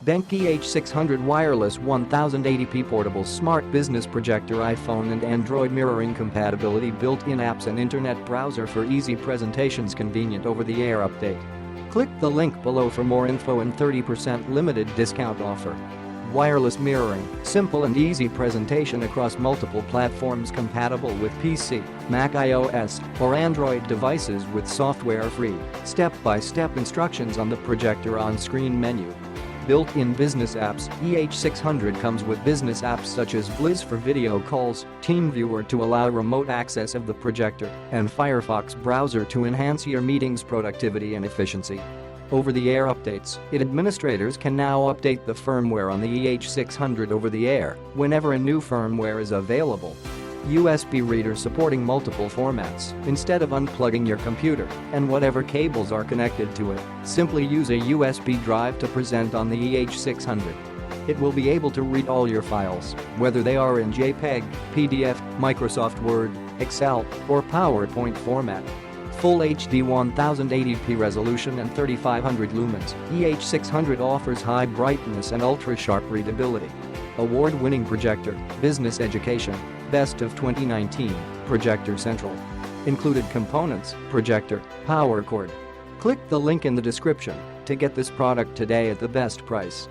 BenQ EH600 wireless 1080p portable smart business projector, iPhone and Android mirroring compatibility, built-in apps and internet browser for easy presentations, convenient over-the-air update. Click the link below for more info and 30% limited discount offer. Wireless mirroring, simple and easy presentation across multiple platforms, compatible with PC, Mac iOS, or Android devices with software-free, step-by-step instructions on the projector on-screen menu. Built-in business apps, EH600 comes with business apps such as Blizz for video calls, TeamViewer to allow remote access of the projector, and FireFox browser to enhance your meetings' productivity and efficiency. Over-the-air updates, administrators can now update the firmware on the EH600 over the air whenever a new firmware is available. USB reader supporting multiple formats. Instead of unplugging your computer and whatever cables are connected to it, simply use a USB drive to present on the EH600. It will be able to read all your files, whether they are in JPEG, PDF, Microsoft Word, Excel, or PowerPoint format. Full HD 1080p resolution and 3500 lumens, EH600 offers high brightness and ultra-sharp readability. Award-winning projector, business education, best of 2019, Projector Central. Included components, projector, power cord. Click the link in the description to get this product today at the best price.